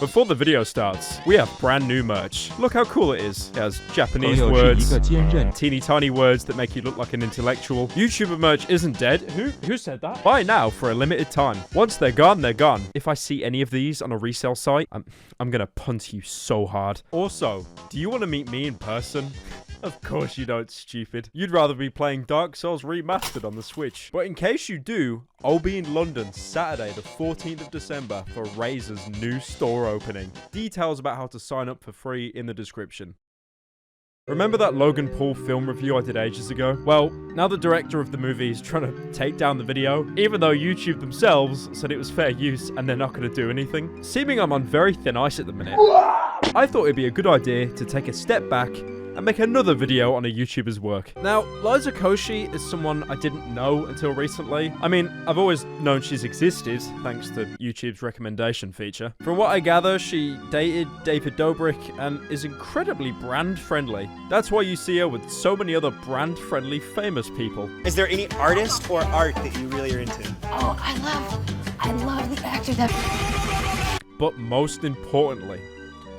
Before the video starts, we have brand new merch. Look how cool it is. It has Japanese words, teeny tiny words that make you look like an intellectual. YouTuber merch isn't dead. Who said that? Buy now for a limited time. Once they're gone, they're gone. If I see any of these on a resale site, I'm gonna punt you so hard. Also, do you want to meet me in person? Of course you don't, stupid. You'd rather be playing Dark Souls Remastered on the Switch. But in case you do, I'll be in London Saturday the 14th of December for Razer's new store opening. Details about how to sign up for free in the description. Remember that Logan Paul film review I did ages ago? Well, now the director of the movie is trying to take down the video, even though YouTube themselves said it was fair use and they're not going to do anything. Seeming I'm on very thin ice at the minute, I thought it'd be a good idea to take a step back and make another video on a YouTuber's work. Now, Liza Koshy is someone I didn't know until recently. I mean, I've always known she's existed, thanks to YouTube's recommendation feature. From what I gather, she dated David Dobrik and is incredibly brand-friendly. That's why you see her with so many other brand-friendly famous people. Is there any artist or art that you really are into? Oh, I love the actor that... But most importantly,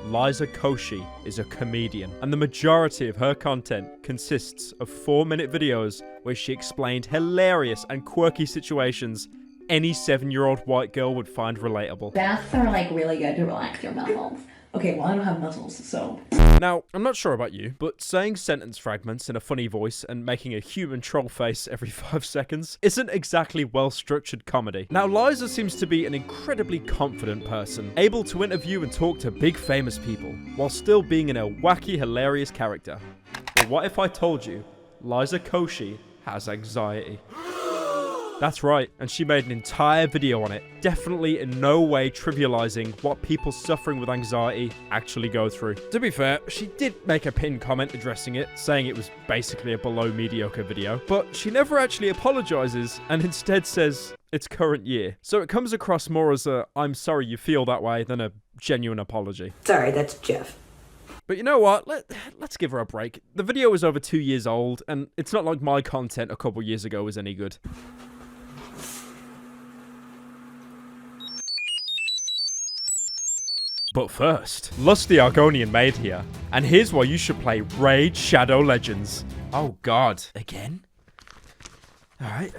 Liza Koshy is a comedian, and the majority of her content consists of 4-minute videos where she explained hilarious and quirky situations any 7-year-old white girl would find relatable. Baths are like really good to relax your muscles. Okay, well I don't have muscles, so... Now, I'm not sure about you, but saying sentence fragments in a funny voice and making a human troll face every 5 seconds isn't exactly well-structured comedy. Now, Liza seems to be an incredibly confident person, able to interview and talk to big famous people, while still being in a wacky, hilarious character. But what if I told you Liza Koshy has anxiety? That's right, and she made an entire video on it, definitely in no way trivializing what people suffering with anxiety actually go through. To be fair, she did make a pinned comment addressing it, saying it was basically a below mediocre video, but she never actually apologizes and instead says it's current year. So it comes across more as a I'm sorry you feel that way than a genuine apology. Sorry, that's Jeff. But you know what? Let's give her a break. The video is over 2 years old, and it's not like my content a couple years ago was any good. But first, Lusty Argonian Maid here, and here's why you should play Raid Shadow Legends. Oh god, again? Alright.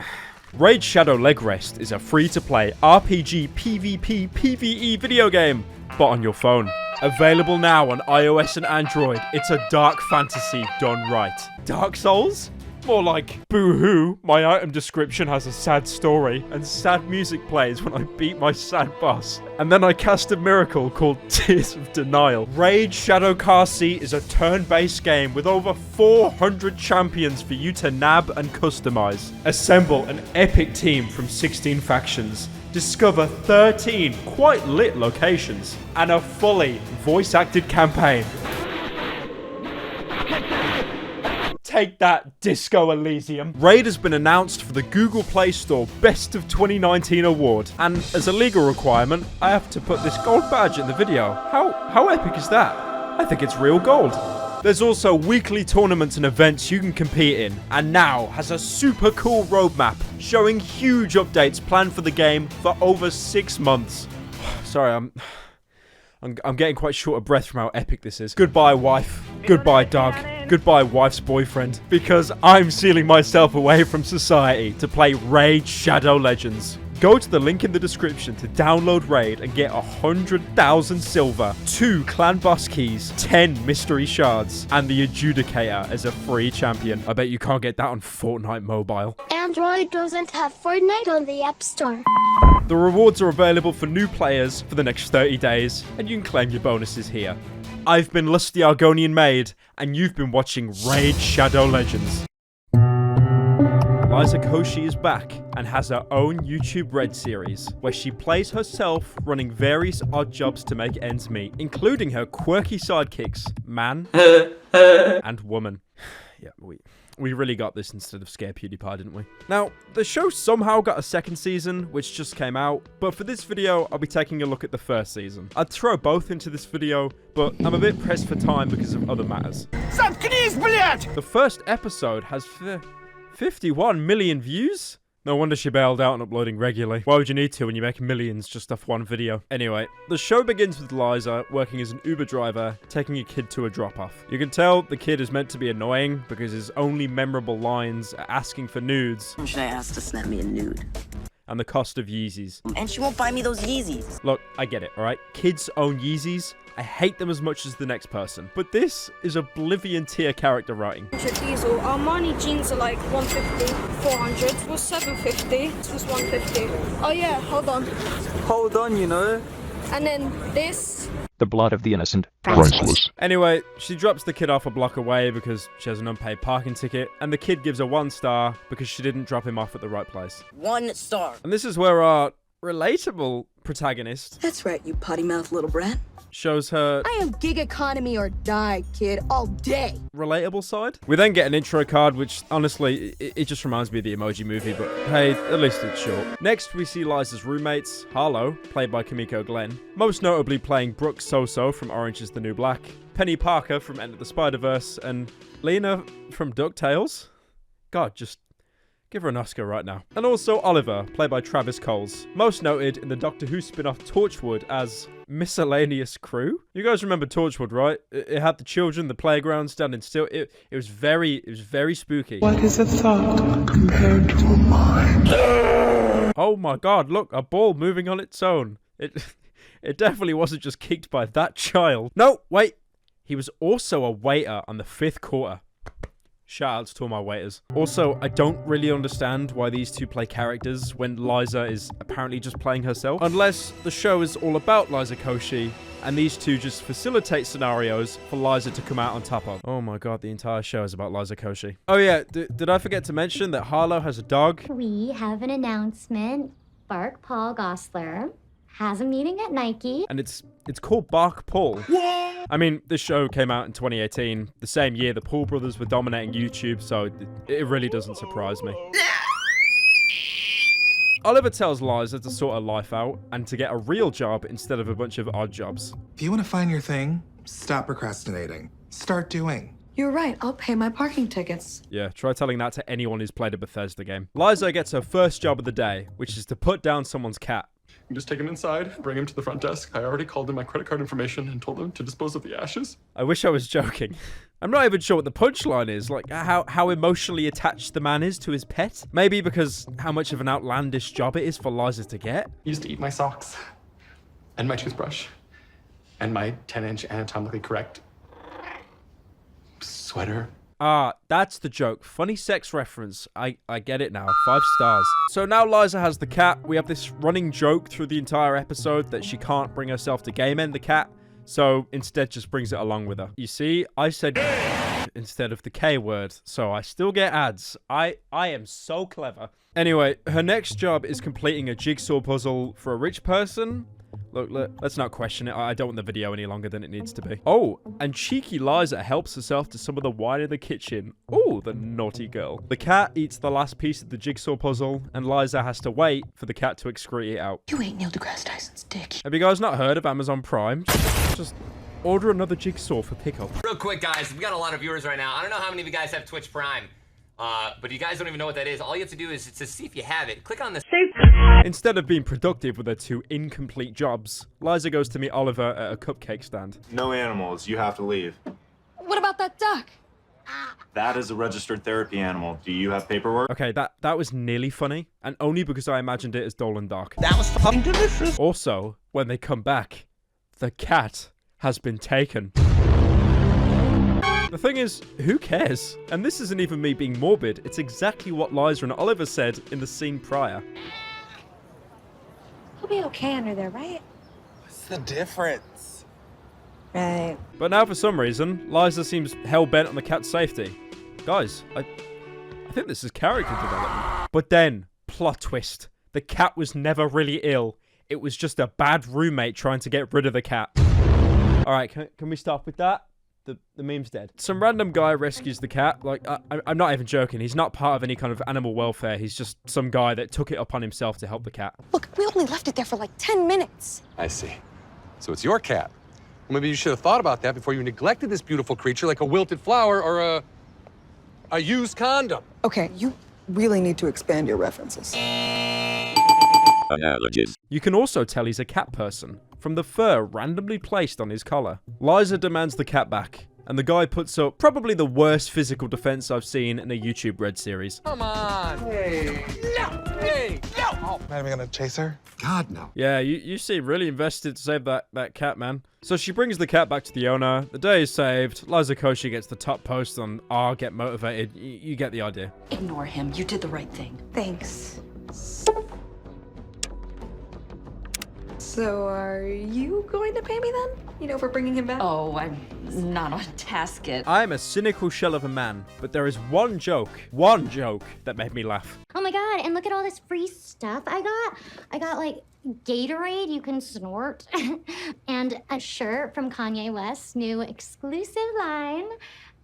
Raid Shadow Leg Rest is a free-to-play RPG PvP PvE video game, but on your phone. Available now on iOS and Android, it's a dark fantasy done right. Dark Souls? More like, boo-hoo, my item description has a sad story, and sad music plays when I beat my sad boss. And then I cast a miracle called Tears of Denial. Raid Shadow Khasi is a turn-based game with over 400 champions for you to nab and customize. Assemble an epic team from 16 factions. Discover 13 quite lit locations, and a fully voice-acted campaign. Take that, Disco Elysium. Raid has been announced for the Google Play Store Best of 2019 award, and as a legal requirement, I have to put this gold badge in the video. How epic is that? I think it's real gold. There's also weekly tournaments and events you can compete in, and now has a super cool roadmap showing huge updates planned for the game for over 6 months. Sorry, I'm getting quite short of breath from how epic this is. Goodbye, wife. Goodbye, dog. Goodbye, wife's boyfriend. Because I'm sealing myself away from society to play Raid Shadow Legends. Go to the link in the description to download Raid and get 100,000 silver, 2 clan boss keys, 10 mystery shards, and the Adjudicator as a free champion. I bet you can't get that on Fortnite Mobile. Android doesn't have Fortnite on the App Store. The rewards are available for new players for the next 30 days, and you can claim your bonuses here. I've been Lusty Argonian Maid, and you've been watching Raid Shadow Legends. Liza Koshy is back and has her own YouTube Red series, where she plays herself running various odd jobs to make ends meet, including her quirky sidekicks, Man and Woman. Yeah, we really got this instead of Scare PewDiePie, didn't we? Now, the show somehow got a second season, which just came out, but for this video, I'll be taking a look at the first season. I'd throw both into this video, but I'm a bit pressed for time because of other matters. The first episode has 51 million views? No wonder she bailed out on uploading regularly. Why would you need to when you make millions just off one video? Anyway, the show begins with Liza working as an Uber driver, taking a kid to a drop-off. You can tell the kid is meant to be annoying because his only memorable lines are asking for nudes. Should I ask to snap me a nude? And the cost of Yeezys. And she won't buy me those Yeezys. Look, I get it, alright? Kids own Yeezys. I hate them as much as the next person. But this is Oblivion tier character writing. Diesel. Armani jeans are like 150, 400. It was 750. It was 150. Oh yeah, hold on. Hold on, you know. And then this. The blood of the innocent. Priceless. Anyway, she drops the kid off a block away because she has an unpaid parking ticket, and the kid gives her 1 star because she didn't drop him off at the right place. 1 star. And this is where our relatable protagonist... That's right, you potty mouth little brat. ...shows her... I am gig economy or die, kid, all day. ...relatable side. We then get an intro card, which, honestly, it just reminds me of the Emoji Movie, but hey, at least it's short. Next, we see Liza's roommates, Harlow, played by Kimiko Glenn, most notably playing Brooke Soso from Orange is the New Black, Penny Parker from Enter the Spider-Verse, and Lena from DuckTales. God, just... give her an Oscar right now. And also Oliver, played by Travis Coles, most noted in the Doctor Who spin-off Torchwood as Miscellaneous Crew. You guys remember Torchwood, right? It had the children, the playground standing still. It was very spooky. What is a thought compared to a mind? Oh my god, look, a ball moving on its own. It definitely wasn't just kicked by that child. No, wait. He was also a waiter on the 5th quarter. Shoutouts to all my waiters. Also, I don't really understand why these two play characters when Liza is apparently just playing herself. Unless the show is all about Liza Koshy, and these two just facilitate scenarios for Liza to come out on top of. Oh my god, the entire show is about Liza Koshy. Oh yeah, did I forget to mention that Harlow has a dog? We have an announcement. Bark Paul Gosselaar has a meeting at Nike. And it's called Bark Paul. What? I mean, this show came out in 2018, the same year the Paul brothers were dominating YouTube, so it really doesn't surprise me. Oliver tells Liza to sort her life out and to get a real job instead of a bunch of odd jobs. If you want to find your thing, stop procrastinating. Start doing. You're right, I'll pay my parking tickets. Yeah, try telling that to anyone who's played a Bethesda game. Liza gets her first job of the day, which is to put down someone's cat. You just take him inside, bring him to the front desk. I already called in my credit card information and told them to dispose of the ashes. I wish I was joking. I'm not even sure what the punchline is, like how emotionally attached the man is to his pet. Maybe because how much of an outlandish job it is for Liza to get. He used to eat my socks, and my toothbrush, and my 10-inch anatomically correct sweater. Ah, that's the joke. Funny sex reference. I get it now. 5 stars. So now Liza has the cat. We have this running joke through the entire episode that she can't bring herself to game end the cat. So instead just brings it along with her. You see, I said instead of the K word. So I still get ads. I am so clever. Anyway, her next job is completing a jigsaw puzzle for a rich person. Look, let's not question it. I don't want the video any longer than it needs to be. Oh, and cheeky Liza helps herself to some of the wine in the kitchen. Oh, the naughty girl. The cat eats the last piece of the jigsaw puzzle, and Liza has to wait for the cat to excrete it out. You ain't Neil deGrasse Tyson's dick. Have you guys not heard of Amazon Prime? Just order another jigsaw for pickup. Real quick, guys, we got a lot of viewers right now. I don't know how many of you guys have Twitch Prime. But you guys don't even know what that is. All you have to do is to see if you have it. Click on this. Instead of being productive with her 2 incomplete jobs, Liza goes to meet Oliver at a cupcake stand. No animals. You have to leave. What about that duck? That is a registered therapy animal. Do you have paperwork? Okay, that was nearly funny, and only because I imagined it as dull and dark. That was fucking delicious. Also, when they come back, the cat has been taken. The thing is, who cares? And this isn't even me being morbid. It's exactly what Liza and Oliver said in the scene prior. He'll be okay under there, right? What's the difference? Right. But now for some reason, Liza seems hell-bent on the cat's safety. Guys, I think this is character development. But then, plot twist. The cat was never really ill. It was just a bad roommate trying to get rid of the cat. Alright, can we stop with that? The meme's dead. Some random guy rescues the cat. Like, I'm not even joking. He's not part of any kind of animal welfare. He's just some guy that took it upon himself to help the cat. Look, we only left it there for like 10 minutes. I see. So it's your cat. Well, maybe you should have thought about that before you neglected this beautiful creature like a wilted flower or a used condom. Okay, you really need to expand your references. Analogies. You can also tell he's a cat person from the fur randomly placed on his collar. Liza demands the cat back, and the guy puts up probably the worst physical defense I've seen in a YouTube Red series. Come on. Hey. No. Hey. No. Am I even gonna chase her? God, no. Yeah, you seem really invested to save that cat, man. So she brings the cat back to the owner. The day is saved. Liza Koshy gets the top post on R, get motivated. You get the idea. Ignore him. You did the right thing. Thanks. So are you going to pay me then? You know, for bringing him back? Oh, I'm not on task yet. I am a cynical shell of a man, but there is one joke that made me laugh. Oh my god, and look at all this free stuff I got. I got like Gatorade you can snort and a shirt from Kanye West's new exclusive line.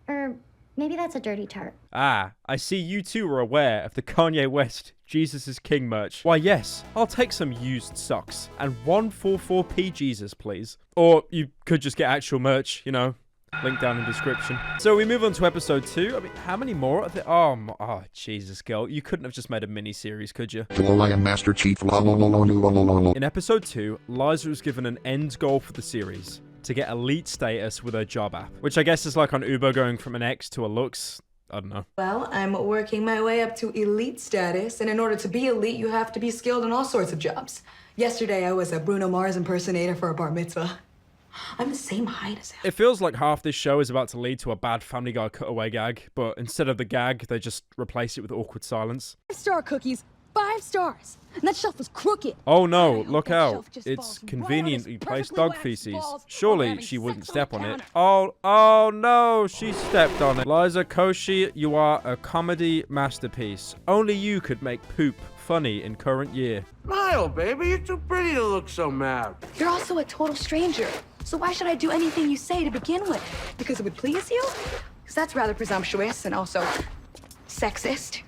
Or maybe that's a dirty tart. Ah, I see you two are aware of the Kanye West Jesus is King merch. Why yes, I'll take some used socks and 144p Jesus please. Or you could just get actual merch, you know. Link down in description. So we move on to episode 2. I mean, how many more are there? Oh, Jesus, girl. You couldn't have just made a mini-series, could you? I am Master Chief. In episode 2, Liza was given an end goal for the series. To get elite status with her job app. Which I guess is like on Uber going from an X to a Lux. I don't know. Well, I'm working my way up to elite status, and in order to be elite, you have to be skilled in all sorts of jobs. Yesterday, I was a Bruno Mars impersonator for a bar mitzvah. I'm the same height as him. It feels like half this show is about to lead to a bad Family Guy cutaway gag, but instead of the gag, they just replace it with awkward silence. 5-star cookies, 5 stars. And that shelf was crooked. Oh no, look out. It's conveniently placed dog feces. Surely she wouldn't step on it. Oh no, she stepped on it. Liza Koshy, you are a comedy masterpiece. Only you could make poop funny in current year. Smile, baby. You're too pretty to look so mad. You're also a total stranger. So why should I do anything you say to begin with? Because it would please you? Because that's rather presumptuous and also sexist.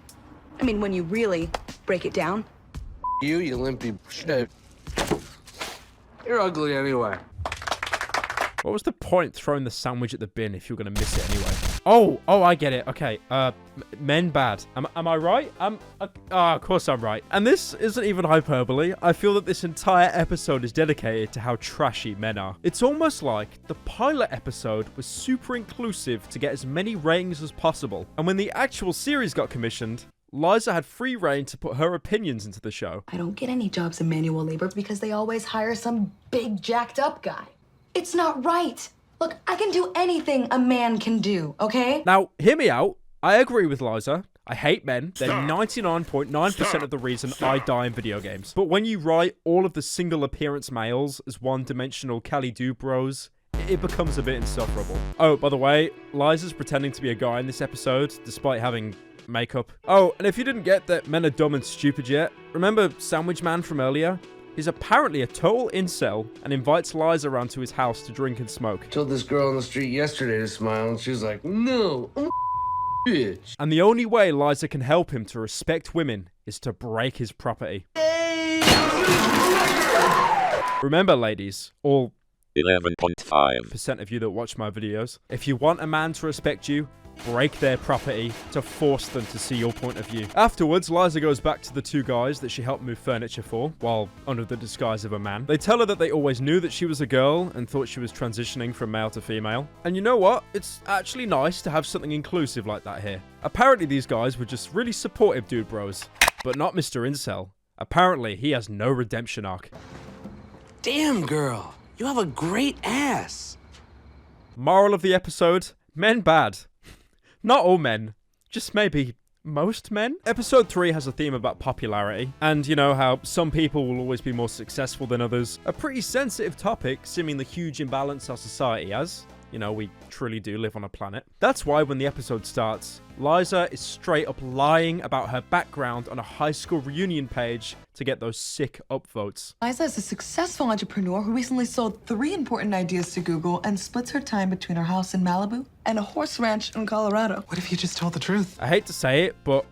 I mean, when you really break it down. You limpy shit. You're ugly anyway. What was the point throwing the sandwich at the bin if you're gonna miss it anyway? Oh, I get it. Okay, men bad. Am I right? Of course I'm right. And this isn't even hyperbole. I feel that this entire episode is dedicated to how trashy men are. It's almost like the pilot episode was super inclusive to get as many ratings as possible. And when the actual series got commissioned, Liza had free reign to put her opinions into the show. I don't get any jobs in manual labor because they always hire some big jacked up guy. It's not right. Look, I can do anything a man can do, okay? Now, hear me out. I agree with Liza. I hate men. They're 99.9% of the reason I die in video games. But when you write all of the single appearance males as one-dimensional Cali Dubros, it becomes a bit insufferable. Oh, by the way, Liza's pretending to be a guy in this episode, despite having makeup. Oh, and if you didn't get that men are dumb and stupid yet, remember Sandwich Man from earlier? He's apparently a total incel and invites Liza around to his house to drink and smoke. Told this girl on the street yesterday to smile, and she was like, no, I'm a bitch. And the only way Liza can help him to respect women is to break his property. Remember, ladies, all 11.5% of you that watch my videos, if you want a man to respect you, break their property to force them to see your point of view. Afterwards, Liza goes back to the two guys that she helped move furniture for, while under the disguise of a man. They tell her that they always knew that she was a girl and thought she was transitioning from male to female. And you know what? It's actually nice to have something inclusive like that here. Apparently these guys were just really supportive dude bros, but not Mr. Incel. Apparently he has no redemption arc. Damn, girl. You have a great ass. Moral of the episode, men bad. Not all men, just maybe most men. Episode 3 has a theme about popularity, and you know how some people will always be more successful than others. A pretty sensitive topic, seeming the huge imbalance our society has. You know, we truly do live on a planet. That's why when the episode starts, Liza is straight up lying about her background on a high school reunion page to get those sick upvotes. Liza is a successful entrepreneur who recently sold 3 important ideas to Google and splits her time between her house in Malibu and a horse ranch in Colorado. What if you just told the truth? I hate to say it, but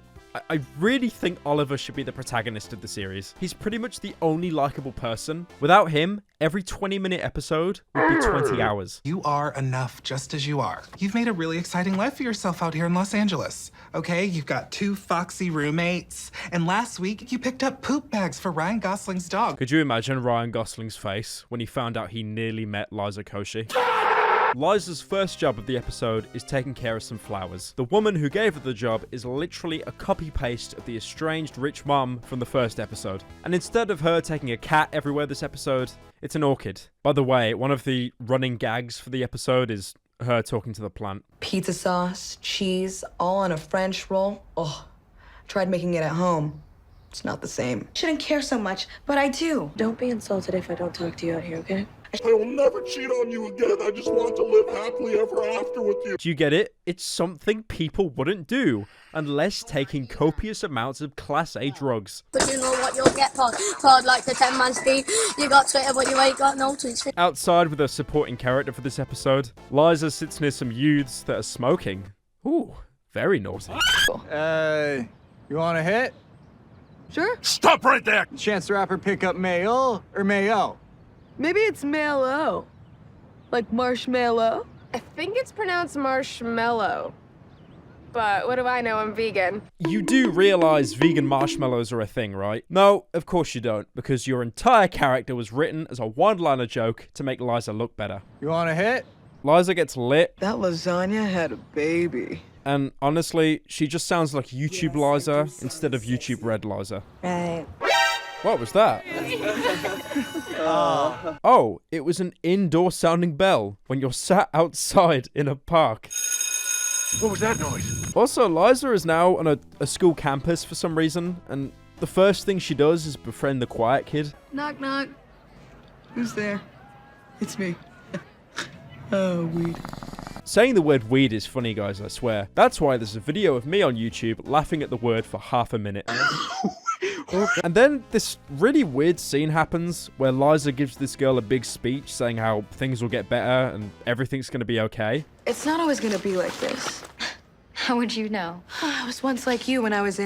I really think Oliver should be the protagonist of the series. He's pretty much the only likable person. Without him, every 20-minute episode would be 20 hours. You are enough just as you are. You've made a really exciting life for yourself out here in Los Angeles. Okay, you've got 2 foxy roommates, and last week you picked up poop bags for Ryan Gosling's dog. Could you imagine Ryan Gosling's face when he found out he nearly met Liza Koshy? Liza's first job of the episode is taking care of some flowers. The woman who gave her the job is literally a copy-paste of the estranged rich mom from the first episode. And instead of her taking a cat everywhere this episode, it's an orchid. By the way, one of the running gags for the episode is her talking to the plant. Pizza sauce, cheese, all on a French roll. Oh, tried making it at home. It's not the same. Shouldn't care so much, but I do. Don't be insulted if I don't talk to you out here, okay? I will never cheat on you again. I just want to live happily ever after with you. Do you get it? It's something people wouldn't do unless taking copious amounts of Class A drugs. But you know what you'll get, Pod like the 10-man Steve. You got Twitter, but you ain't got no Twitter. Outside with a supporting character for this episode, Liza sits near some youths that are smoking. Ooh, very naughty. Hey, you want a hit? Sure. Stop right there! Chance the Rapper pick up mail or mayo? Maybe it's Malo. Like marshmallow? I think it's pronounced marshmallow. But what do I know? I'm vegan. You do realize vegan marshmallows are a thing, right? No, of course you don't, because your entire character was written as a one-liner joke to make Liza look better. You want a hit? Liza gets lit. That lasagna had a baby. And honestly, she just sounds like YouTube Liza instead of YouTube Red Liza. Right. What was that? Oh, it was an indoor sounding bell when you're sat outside in a park. What was that noise? Also, Liza is now on a school campus for some reason, and the first thing she does is befriend the quiet kid. Knock, knock. Who's there? It's me. Oh, weed. Saying the word weed is funny, guys, I swear. That's why there's a video of me on YouTube laughing at the word for half a minute. And then this really weird scene happens where Liza gives this girl a big speech saying how things will get better and everything's gonna be okay. It's not always gonna be like this. How would you know? I was once like you when I was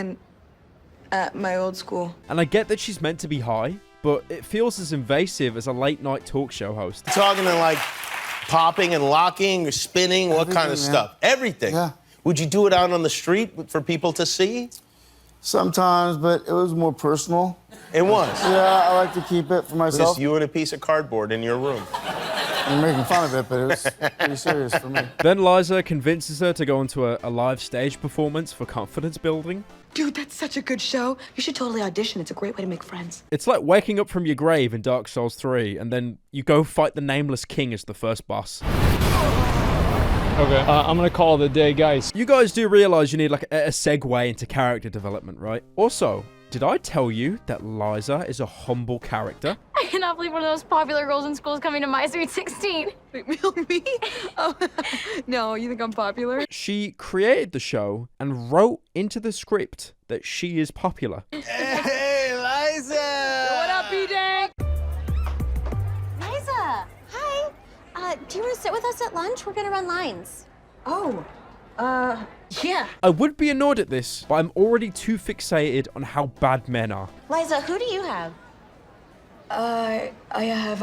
at my old school. And I get that she's meant to be high, but it feels as invasive as a late night talk show host. Talking to like popping and locking or spinning, what kind of stuff? Everything. Yeah. Would you do it out on the street for people to see? Sometimes, but it was more personal. It was? Yeah, I like to keep it for myself. Just you and a piece of cardboard in your room. You're making fun of it, but it was pretty serious for me. Then Liza convinces her to go into a live stage performance for confidence building. Dude, that's such a good show. You should totally audition. It's a great way to make friends. It's like waking up from your grave in Dark Souls 3, and then you go fight the Nameless King as the first boss. Okay, I'm gonna call it a day, guys. You guys do realize you need like a segue into character development, right? Also, did I tell you that Liza is a humble character? I cannot believe one of those popular girls in school is coming to my Sweet 16. Me? Oh, no, you think I'm popular? She created the show and wrote into the script that she is popular. Hey, Liza! What up, B-Day? Liza, hi. Do you want to sit with us at lunch? We're gonna run lines. Oh, yeah. I would be annoyed at this, but I'm already too fixated on how bad men are. Liza, who do you have? I have,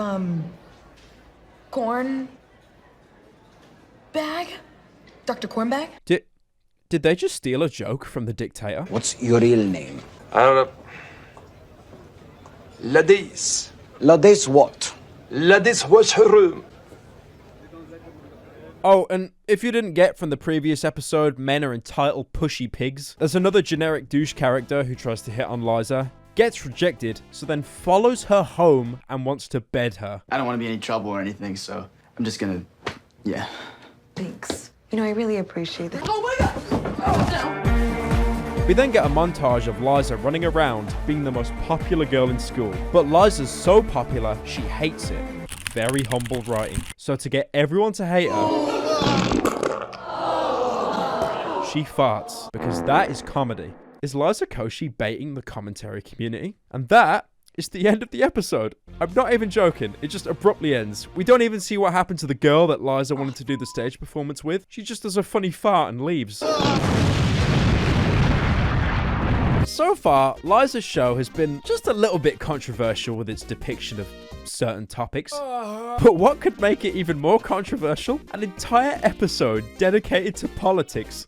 corn bag? Dr. Cornbag? Did they just steal a joke from the dictator? What's your real name? I don't know. Ladis. Ladis what? Ladis was her room. Oh, and if you didn't get from the previous episode, men are entitled pushy pigs, there's another generic douche character who tries to hit on Liza, gets rejected, so then follows her home and wants to bed her. I don't want to be in any trouble or anything, so I'm just gonna, yeah. Thanks. You know, I really appreciate that. Oh my God! Oh, no. We then get a montage of Liza running around, being the most popular girl in school. But Liza's so popular, she hates it. Very humble writing. So to get everyone to hate her, she farts, because that is comedy. Is Liza Koshy baiting the commentary community? And that is the end of the episode. I'm not even joking. It just abruptly ends. We don't even see what happened to the girl that Liza wanted to do the stage performance with. She just does a funny fart and leaves. So far, Liza's show has been just a little bit controversial with its depiction of certain topics. But what could make it even more controversial? An entire episode dedicated to politics.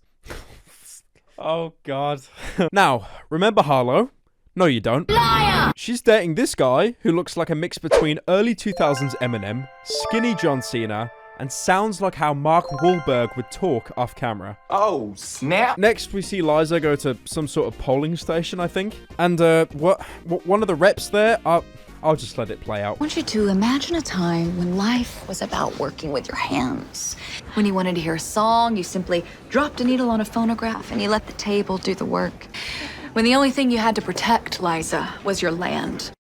Oh, God. Now, remember Harlow? No, you don't. Liar! She's dating this guy who looks like a mix between early 2000s Eminem, skinny John Cena, and sounds like how Mark Wahlberg would talk off camera. Oh, snap. Next, we see Liza go to some sort of polling station, I think. And, one of the reps there, I'll just let it play out. I want you to imagine a time when life was about working with your hands. When you wanted to hear a song, you simply dropped a needle on a phonograph and you let the table do the work. When the only thing you had to protect, Liza, was your land.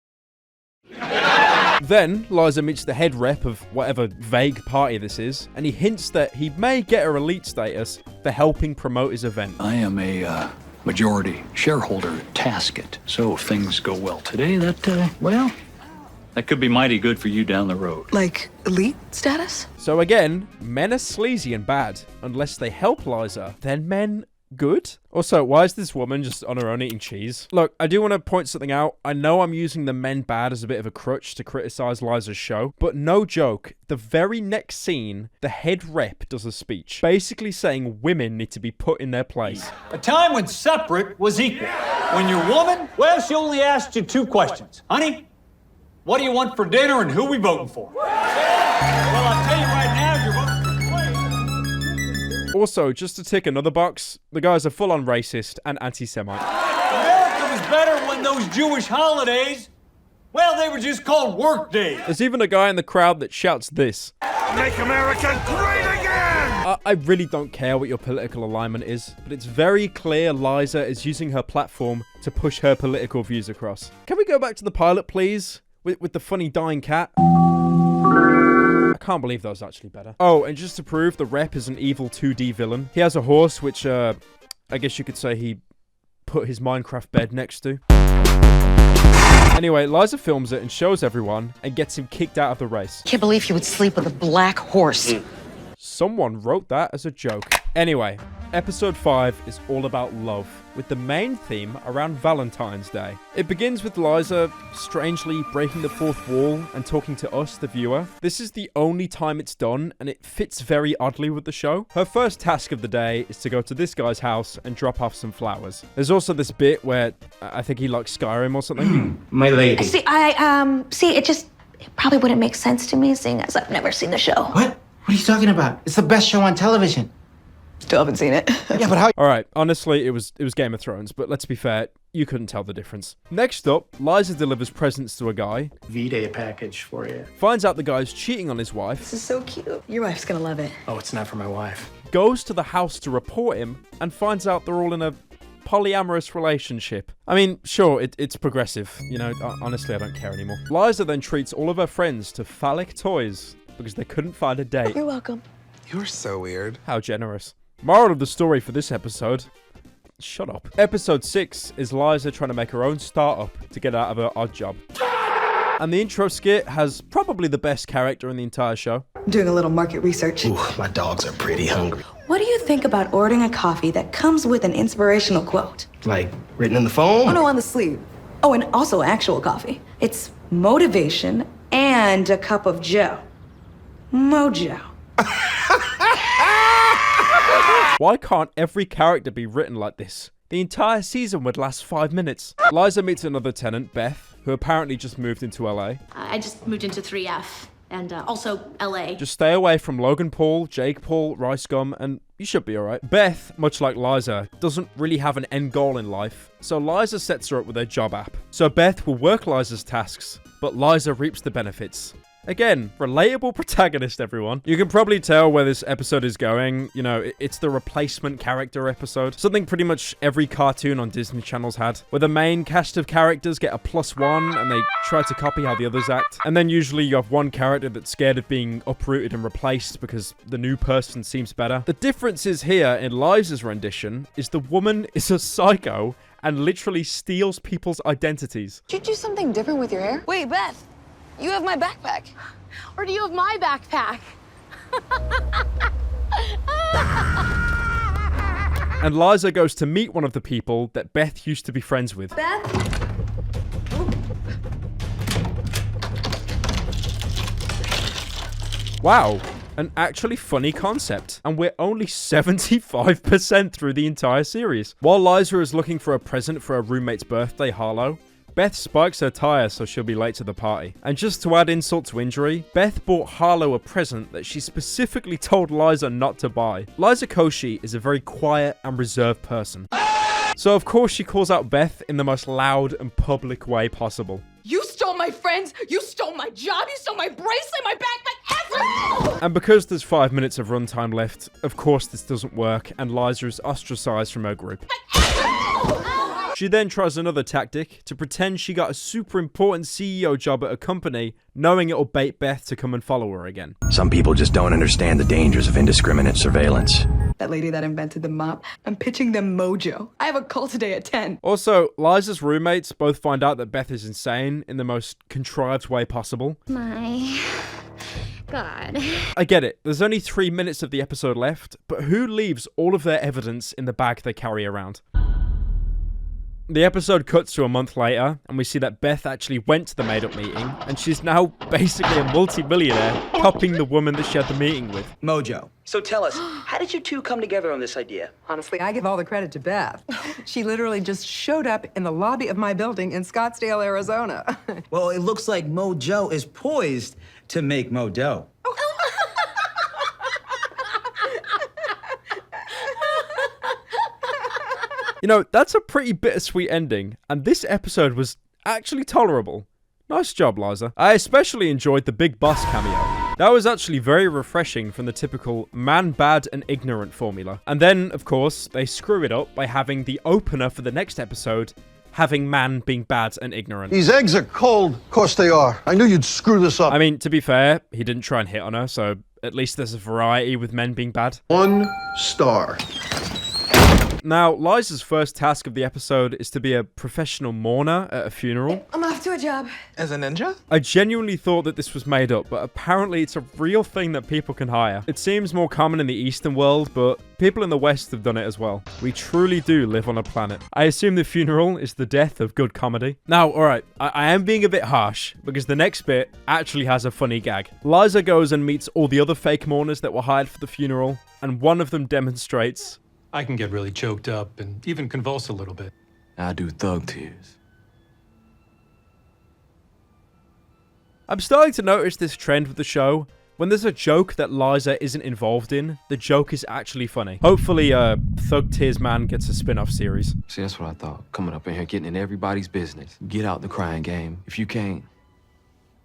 Then, Liza meets the head rep of whatever vague party this is, and he hints that he may get her elite status for helping promote his event. I am a majority shareholder at Tasket, so if things go well today, that could be mighty good for you down the road. Like elite status? So again, men are sleazy and bad. Unless they help Liza, then men good? Also, why is this woman just on her own eating cheese? Look, I do want to point something out. I know I'm using the men bad as a bit of a crutch to criticize Liza's show, but no joke, the very next scene, the head rep does a speech, basically saying women need to be put in their place. A time when separate was equal. When you're woman, well, she only asked you 2 questions. Honey, what do you want for dinner and who we voting for? Well, I'll tell you right now, you're voting for Clay. Also, just to tick another box, the guy's a full-on racist and anti-Semite. America was better when those Jewish holidays, well, they were just called work days. There's even a guy in the crowd that shouts this. Make America great again! I really don't care what your political alignment is, but it's very clear Liza is using her platform to push her political views across. Can we go back to the pilot, please? With the funny dying cat. I can't believe that was actually better. Oh, and just to prove, the rep is an evil 2D villain. He has a horse, which, I guess you could say he put his Minecraft bed next to. Anyway, Liza films it and shows everyone and gets him kicked out of the race. Can't believe he would sleep with a black horse. Someone wrote that as a joke. Anyway, episode 5 is all about love, with the main theme around Valentine's Day. It begins with Liza strangely breaking the fourth wall and talking to us, the viewer. This is the only time it's done, and it fits very oddly with the show. Her first task of the day is to go to this guy's house and drop off some flowers. There's also this bit where I think he likes Skyrim or something. My lady. See, it probably wouldn't make sense to me, seeing as I've never seen the show. What? What are you talking about? It's the best show on television. Still haven't seen it. Yeah, but how? All right, honestly, it was Game of Thrones, but let's be fair, you couldn't tell the difference. Next up, Liza delivers presents to a guy. V-Day package for you. Finds out the guy's cheating on his wife. This is so cute. Your wife's gonna love it. Oh, it's not for my wife. Goes to the house to report him and finds out they're all in a polyamorous relationship. I mean, sure, it's progressive. You know, honestly, I don't care anymore. Liza then treats all of her friends to phallic toys because they couldn't find a date. You're welcome. You're so weird. How generous. Moral of the story for this episode: shut up. Episode 6 is Liza trying to make her own startup to get out of her odd job. And the intro skit has probably the best character in the entire show. I'm doing a little market research. Ooh, my dogs are pretty hungry. What do you think about ordering a coffee that comes with an inspirational quote? Like, written in the phone? Oh, no, on the sleeve. Oh, and also actual coffee. It's motivation and a cup of Joe. Mojo. Why can't every character be written like this? The entire season would last 5 minutes. Liza meets another tenant, Beth, who apparently just moved into LA. I just moved into 3F and also LA. Just stay away from Logan Paul, Jake Paul, Rice Gum, and you should be alright. Beth, much like Liza, doesn't really have an end goal in life, so Liza sets her up with her job app. So Beth will work Liza's tasks, but Liza reaps the benefits. Again, relatable protagonist, everyone. You can probably tell where this episode is going. You know, it's the replacement character episode. Something pretty much every cartoon on Disney Channel's had, where the main cast of characters get a +1 and they try to copy how the others act. And then usually you have one character that's scared of being uprooted and replaced because the new person seems better. The difference is here in Liza's rendition is the woman is a psycho and literally steals people's identities. Did you do something different with your hair? Wait, Beth, you have my backpack. Or do you have my backpack? And Liza goes to meet one of the people that Beth used to be friends with. Beth? Wow, an actually funny concept. And we're only 75% through the entire series. While Liza is looking for a present for her roommate's birthday, Harlow, Beth spikes her tire so she'll be late to the party. And just to add insult to injury, Beth bought Harlow a present that she specifically told Liza not to buy. Liza Koshy is a very quiet and reserved person. So of course she calls out Beth in the most loud and public way possible. You stole my friends, you stole my job, you stole my bracelet, my backpack, everything! And because there's 5 minutes of runtime left, of course this doesn't work and Liza is ostracized from her group. She then tries another tactic to pretend she got a super important CEO job at a company, knowing it'll bait Beth to come and follow her again. Some people just don't understand the dangers of indiscriminate surveillance. That lady that invented the mop, I'm pitching them Mojo. I have a call today at 10. Also, Liza's roommates both find out that Beth is insane in the most contrived way possible. My God. I get it, there's only 3 minutes of the episode left, but who leaves all of their evidence in the bag they carry around? The episode cuts to a month later, and we see that Beth actually went to the made-up meeting, and she's now basically a multi-millionaire, copying the woman that she had the meeting with. Mojo. So tell us, how did you two come together on this idea? Honestly, I give all the credit to Beth. She literally just showed up in the lobby of my building in Scottsdale, Arizona. Well, it looks like Mojo is poised to make Mojo. You know, that's a pretty bittersweet ending, and this episode was actually tolerable. Nice job, Liza. I especially enjoyed the Big Boss cameo. That was actually very refreshing from the typical man bad and ignorant formula. And then, of course, they screw it up by having the opener for the next episode having man being bad and ignorant. These eggs are cold. Of course they are. I knew you'd screw this up. I mean, to be fair, he didn't try and hit on her, so at least there's a variety with men being bad. 1 star. Now, Liza's first task of the episode is to be a professional mourner at a funeral. I'm off to a job. As a ninja? I genuinely thought that this was made up, but apparently it's a real thing that people can hire. It seems more common in the Eastern world, but people in the West have done it as well. We truly do live on a planet. I assume the funeral is the death of good comedy. Now, alright, I am being a bit harsh, because the next bit actually has a funny gag. Liza goes and meets all the other fake mourners that were hired for the funeral, and one of them demonstrates... I can get really choked up and even convulse a little bit. I do thug tears. I'm starting to notice this trend with the show. When there's a joke that Liza isn't involved in, the joke is actually funny. Hopefully, Thug Tears Man gets a spin-off series. See, that's what I thought. Coming up in here, getting in everybody's business. Get out the crying game. If you can't,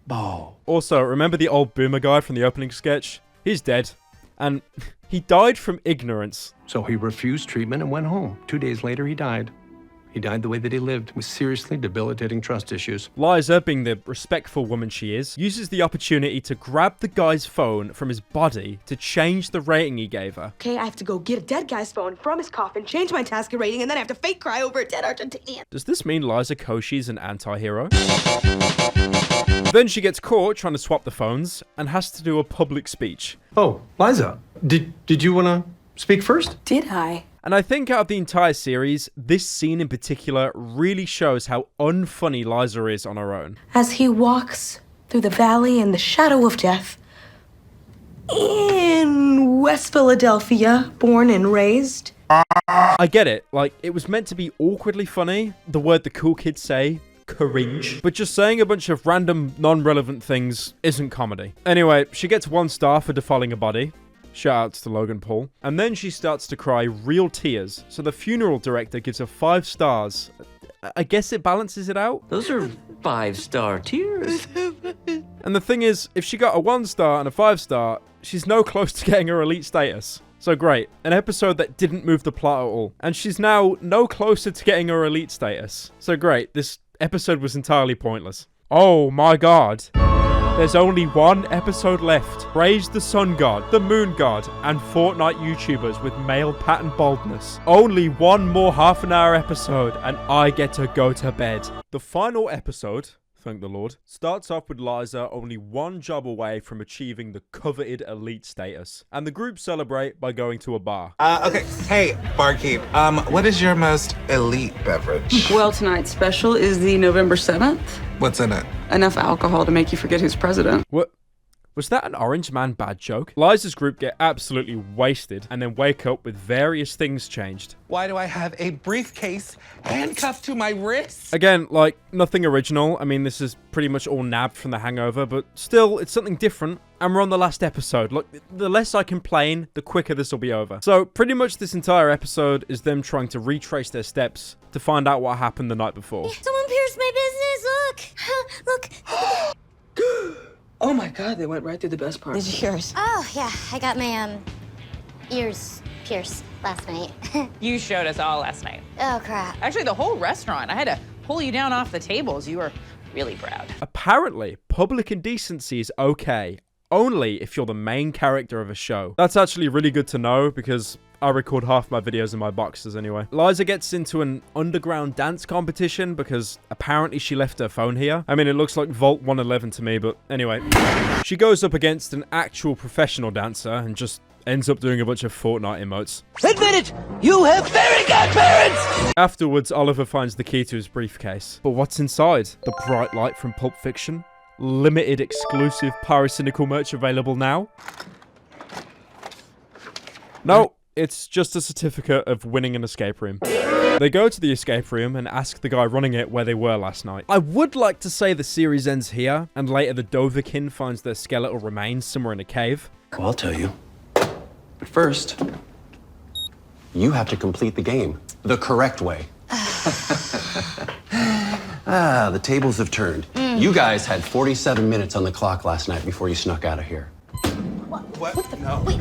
ball. Also, remember the old boomer guy from the opening sketch? He's dead. And he died from ignorance. So he refused treatment and went home. 2 days later, he died. He died the way that he lived, with seriously debilitating trust issues. Liza, being the respectful woman she is, uses the opportunity to grab the guy's phone from his body to change the rating he gave her. Okay, I have to go get a dead guy's phone from his coffin, change my task rating, and then I have to fake cry over a dead Argentinian. Does this mean Liza Koshy's an anti-hero? Then she gets caught trying to swap the phones and has to do a public speech. Oh, Liza, did you want to speak first? Did I? And I think out of the entire series, this scene in particular really shows how unfunny Liza is on her own. As he walks through the valley in the shadow of death, in West Philadelphia, born and raised. I get it, like, it was meant to be awkwardly funny, the word the cool kids say, cringe. But just saying a bunch of random, non-relevant things isn't comedy. Anyway, she gets 1 star for defiling a body. Shout outs to Logan Paul. And then she starts to cry real tears. So the funeral director gives her 5 stars. I guess it balances it out. Those are 5-star tears. And the thing is, if she got a 1 star and a 5 star, she's no close to getting her elite status. So great, an episode that didn't move the plot at all. And she's now no closer to getting her elite status. So great, this episode was entirely pointless. Oh my god. There's only 1 episode left. Praise the sun god, the moon god, and Fortnite YouTubers with male pattern baldness. Only 1 more half-an-hour episode and I get to go to bed. The final episode, thank the Lord. Starts off with Liza only one job away from achieving the coveted elite status, and the group celebrate by going to a bar. Okay, hey, barkeep, what is your most elite beverage? Well, tonight's special is the November 7th. What's in it? Enough alcohol to make you forget who's president. What? Was that an Orange Man bad joke? Liza's group get absolutely wasted and then wake up with various things changed. Why do I have a briefcase handcuffed to my wrist? Again, like, nothing original. I mean, this is pretty much all nabbed from The Hangover, but still, it's something different. And we're on the last episode. Look, the less I complain, the quicker this will be over. So, pretty much this entire episode is them trying to retrace their steps to find out what happened the night before. Someone pierced my business, look! Look! Oh my God, they went right through the best part. This is yours. Oh, yeah, I got my, ears pierced last night. You showed us all last night. Oh, crap. Actually, the whole restaurant. I had to pull you down off the tables. You were really proud. Apparently, public indecency is okay, only if you're the main character of a show. That's actually really good to know because I record half my videos in my boxes anyway. Liza gets into an underground dance competition because apparently she left her phone here. I mean, it looks like Vault 111 to me, but anyway. She goes up against an actual professional dancer and just ends up doing a bunch of Fortnite emotes. Admit it! You have very good parents! Afterwards, Oliver finds the key to his briefcase. But what's inside? The bright light from Pulp Fiction? Limited exclusive pyrocynical merch available now? No. It's just a certificate of winning an escape room. They go to the escape room and ask the guy running it where they were last night. I would like to say the series ends here, and later the Dovahkiin finds their skeletal remains somewhere in a cave. Well, I'll tell you. But first, you have to complete the game the correct way. The tables have turned. You guys had 47 minutes on the clock last night before you snuck out of here. What the? No. Wait.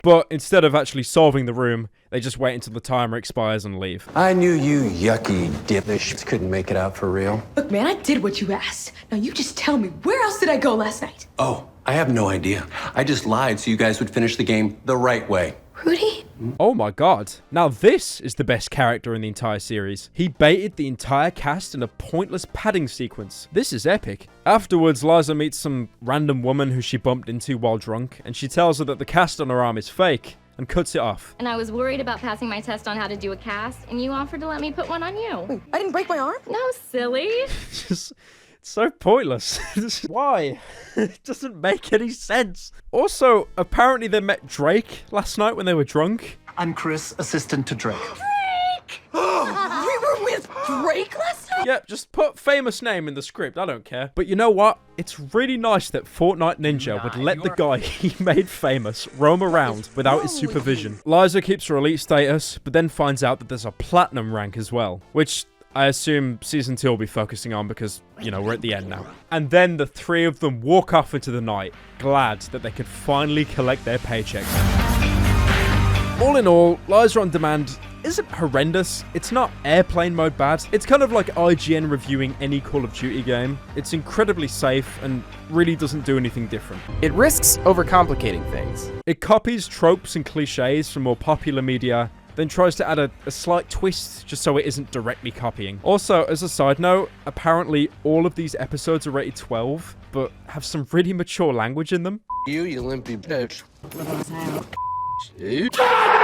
But instead of actually solving the room, they just wait until the timer expires and leave. I knew you yucky dipshits couldn't make it out for real. Look, man, I did what you asked. Now you just tell me, where else did I go last night? Oh, I have no idea. I just lied so you guys would finish the game the right way. Rudy? Oh my god. Now this is the best character in the entire series. He baited the entire cast in a pointless padding sequence. This is epic. Afterwards, Liza meets some random woman who she bumped into while drunk, and she tells her that the cast on her arm is fake, and cuts it off. And I was worried about passing my test on how to do a cast, and you offered to let me put one on you. Wait, I didn't break my arm? No, silly. Just... It's so pointless. Why? It doesn't make any sense. Also, apparently they met Drake last night when they were drunk. I'm Chris, assistant to Drake. Drake! We were with Drake last night? Yep, just put famous name in the script. I don't care. But you know what? It's really nice that Fortnite Ninja would let the guy he made famous roam around without his supervision. Liza keeps her elite status, but then finds out that there's a platinum rank as well, which I assume Season 2 will be focusing on because, you know, we're at the end now. And then the three of them walk off into the night, glad that they could finally collect their paychecks. All in all, Liza on Demand isn't horrendous. It's not airplane mode bad. It's kind of like IGN reviewing any Call of Duty game. It's incredibly safe and really doesn't do anything different. It risks overcomplicating things. It copies tropes and cliches from more popular media, then tries to add a slight twist just so it isn't directly copying. Also, as a side note, apparently all of these episodes are rated 12, but have some really mature language in them. You limpy bitch.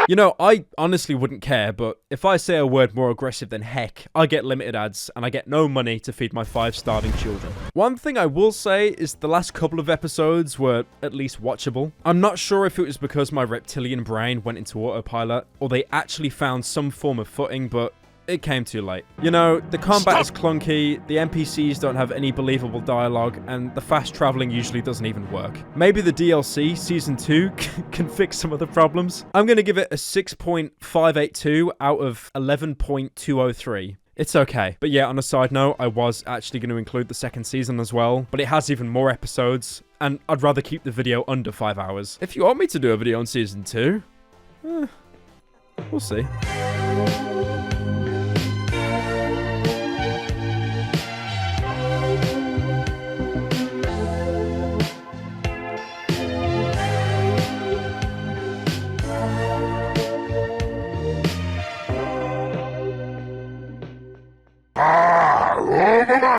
You know, I honestly wouldn't care, but if I say a word more aggressive than heck, I get limited ads, and I get no money to feed my 5 starving children. One thing I will say is the last couple of episodes were at least watchable. I'm not sure if it was because my reptilian brain went into autopilot, or they actually found some form of footing, but it came too late. You know, the combat is clunky, the NPCs don't have any believable dialogue, and the fast traveling usually doesn't even work. Maybe the DLC, Season 2, can fix some of the problems. I'm gonna give it a 6.582 out of 11.203. It's okay. But yeah, on a side note, I was actually going to include the second season as well, but it has even more episodes, and I'd rather keep the video under 5 hours. If you want me to do a video on Season 2, we'll see.